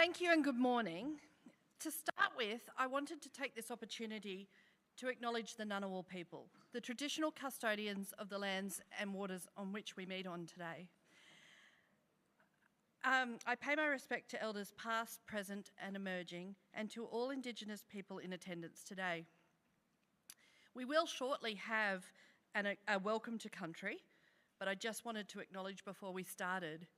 Thank you and good morning. To start with, I wanted to take this opportunity to acknowledge the Ngunnawal people, the traditional custodians of the lands and waters on which we meet on today. I pay my respect to elders past, present and emerging, and to all Indigenous people in attendance today. We will shortly have a welcome to country, but I just wanted to acknowledge before we started,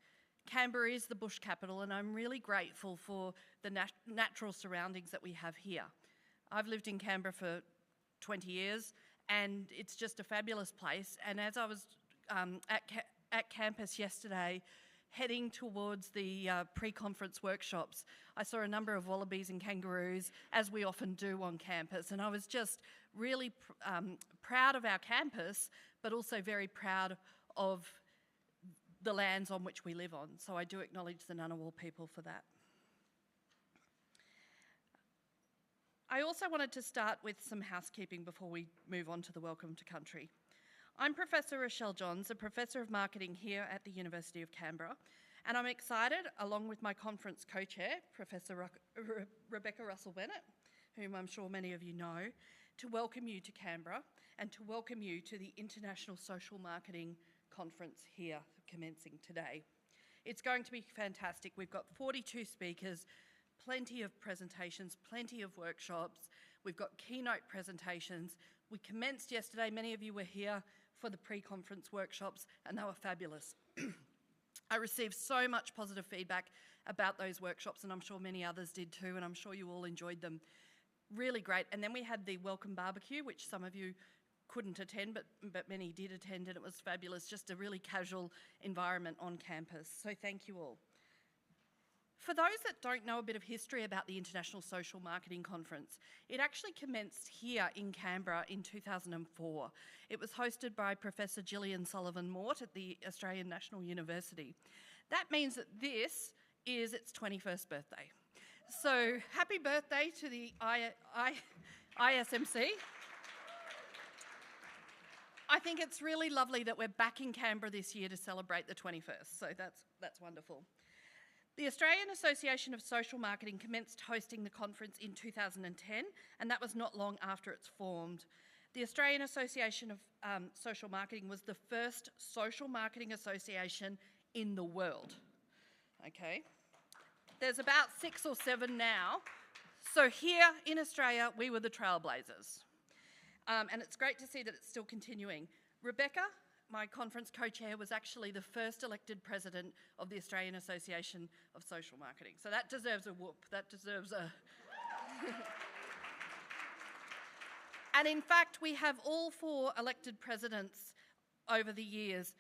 Canberra is the bush capital, and I'm really grateful for the natural surroundings that we have here. I've lived in Canberra for 20 years, and it's just a fabulous place. And as I was at campus yesterday, heading towards the pre-conference workshops, I saw a number of wallabies and kangaroos, as we often do on campus, and I was just really proud of our campus, but also very proud of the lands on which we live on. So I do acknowledge the Ngunnawal people for that. I also wanted to start with some housekeeping before we move on to the welcome to country. I'm Professor Raechel Johns, a Professor of Marketing here at the University of Canberra, and I'm excited, along with my conference co-chair, Professor Rebecca Russell-Bennett, whom I'm sure many of you know, to welcome you to Canberra and to welcome you to the International Social Marketing Conference here commencing today. It's going to be fantastic. We've got 42 speakers, plenty of presentations, plenty of workshops. We've got keynote presentations. We commenced yesterday. Many of you were here for the pre-conference workshops, and they were fabulous. I received so much positive feedback about those workshops, and I'm sure many others did too, and I'm sure you all enjoyed them. Really great. And then we had the welcome barbecue, which some of you couldn't attend, but many did attend, and it was fabulous. Just a really casual environment on campus. So thank you all. For those that don't know a bit of history about the International Social Marketing Conference, it actually commenced here in Canberra in 2004. It was hosted by Professor Gillian Sullivan-Mort at the Australian National University. That means that this is its 21st birthday. So happy birthday to the ISMC. I think it's really lovely that we're back in Canberra this year to celebrate the 21st, so that's wonderful. The Australian Association of Social Marketing commenced hosting the conference in 2010, and that was not long after it's formed. The Australian Association of Social Marketing was the first social marketing association in the world, okay? There's about 6 or 7 now. So here in Australia, we were the trailblazers. And it's great to see that it's still continuing. Rebecca, my conference co-chair, was actually the first elected president of the Australian Association of Social Marketing. So that deserves a whoop. That deserves a... And in fact, we have all 4 elected presidents over the years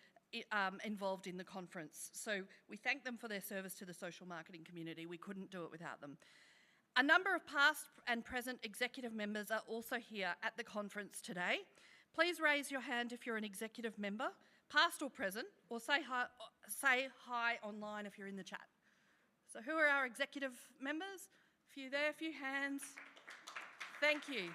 involved in the conference. So we thank them for their service to the social marketing community. We couldn't do it without them. A number of past and present executive members are also here at the conference today. Please raise your hand if you're an executive member, past or present, or say hi online if you're in the chat. So who are our executive members? A few there, a few hands. Thank you.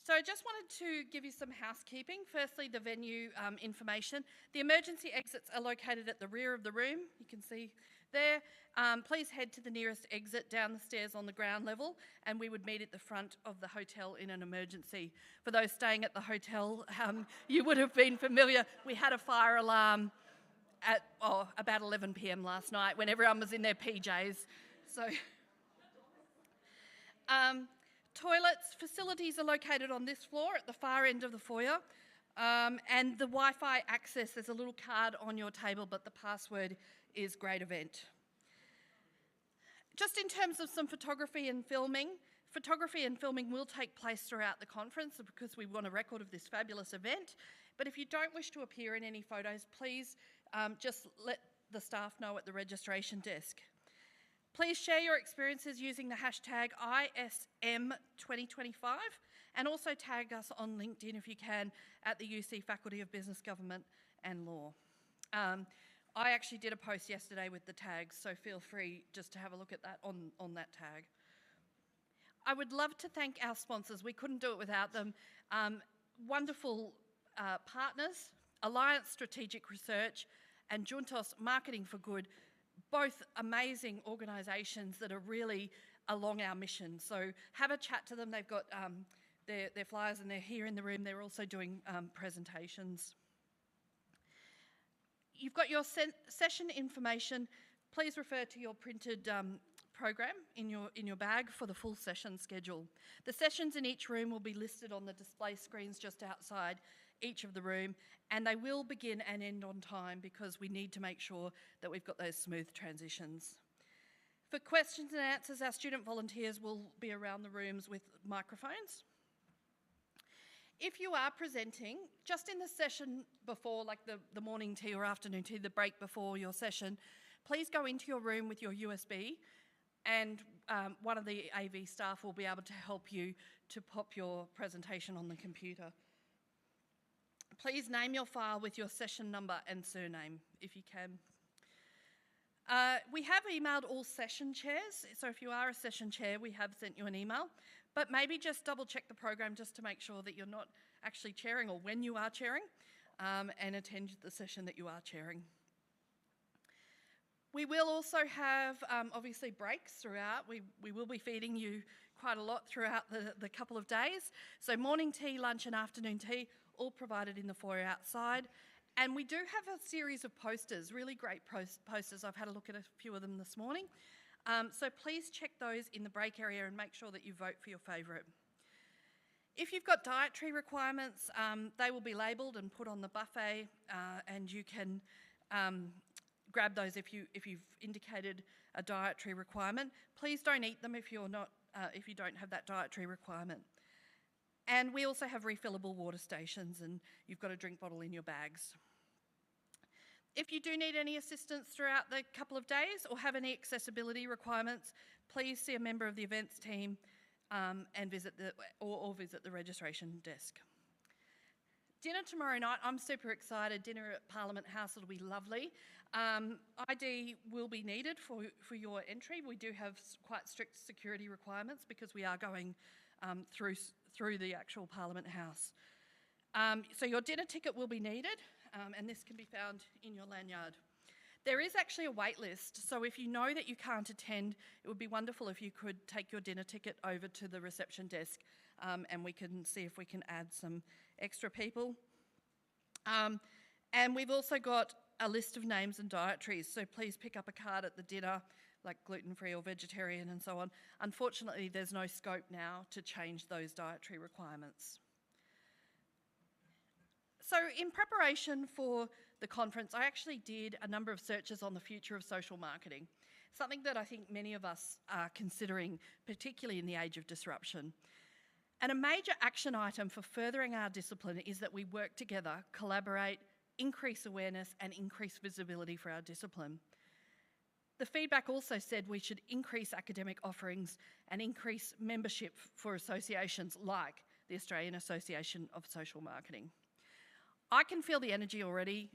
So I just wanted to give you some housekeeping. Firstly, the venue information. The emergency exits are located at the rear of the room. You can see there. Please head to the nearest exit down the stairs on the ground level, and we would meet at the front of the hotel in an emergency. For those staying at the hotel, you would have been familiar. We had a fire alarm at about 11 p.m. last night when everyone was in their PJs. So, toilets, facilities are located on this floor at the far end of the foyer, and the Wi-Fi access, there's a little card on your table, but the password is Great Event. Just in terms of some photography and filming will take place throughout the conference because we want a record of this fabulous event. But if you don't wish to appear in any photos, please just let the staff know at the registration desk. Please share your experiences using the hashtag ISM2025 and also tag us on LinkedIn if you can at the UC Faculty of Business, Government and Law. I actually did a post yesterday with the tags, so feel free just to have a look at that on that tag. I would love to thank our sponsors. We couldn't do it without them. Wonderful partners, Alliance Strategic Research, and Juntos Marketing for Good, both amazing organisations that are really along our mission. So have a chat to them. They've got their flyers and they're here in the room. They're also doing presentations. You've got your session information. Please refer to your printed program in your bag for the full session schedule. The sessions in each room will be listed on the display screens just outside each of the room, and they will begin and end on time because we need to make sure that we've got those smooth transitions. For questions and answers, our student volunteers will be around the rooms with microphones. If you are presenting, just in the session before, like the morning tea or afternoon tea, the break before your session, please go into your room with your USB, and one of the AV staff will be able to help you to pop your presentation on the computer. Please name your file with your session number and surname, if you can. We have emailed all session chairs, so if you are a session chair, we have sent you an email, but maybe just double check the program just to make sure that you're not actually chairing or when you are chairing, and attend the session that you are chairing. We will also have, obviously, breaks throughout. We will be feeding you quite a lot throughout the couple of days. So morning tea, lunch and afternoon tea, all provided in the foyer outside. And we do have a series of posters, really great posters. I've had a look at a few of them this morning. So please check those in the break area and make sure that you vote for your favourite. If you've got dietary requirements, they will be labelled and put on the buffet, and you can grab those if you've indicated a dietary requirement. Please don't eat them if you don't have that dietary requirement. And we also have refillable water stations, and you've got a drink bottle in your bags. If you do need any assistance throughout the couple of days or have any accessibility requirements, please see a member of the events team and visit the registration desk. Dinner tomorrow night, I'm super excited. Dinner at Parliament House, it'll be lovely. ID will be needed for your entry. We do have quite strict security requirements because we are going through the actual Parliament House. So your dinner ticket will be needed, and this can be found in your lanyard. There is actually a wait list, so if you know that you can't attend, it would be wonderful if you could take your dinner ticket over to the reception desk, and we can see if we can add some extra people. And we've also got a list of names and dietaries, so please pick up a card at the dinner, like gluten-free or vegetarian and so on. Unfortunately, there's no scope now to change those dietary requirements. So in preparation for the conference, I actually did a number of searches on the future of social marketing, something that I think many of us are considering, particularly in the age of disruption. And a major action item for furthering our discipline is that we work together, collaborate, increase awareness and increase visibility for our discipline. The feedback also said we should increase academic offerings and increase membership for associations like the Australian Association of Social Marketing. I can feel the energy already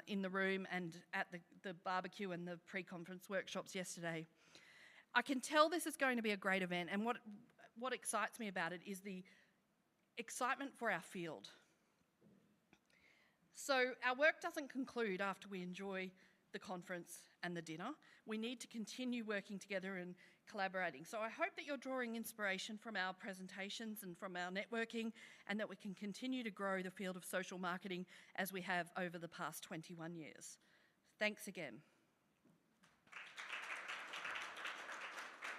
in the room and at the barbecue and the pre-conference workshops yesterday. I can tell this is going to be a great event, and what excites me about it is the excitement for our field. So our work doesn't conclude after we enjoy the conference and the dinner. We need to continue working together and collaborating. So I hope that you're drawing inspiration from our presentations and from our networking, and that we can continue to grow the field of social marketing as we have over the past 21 years. Thanks again.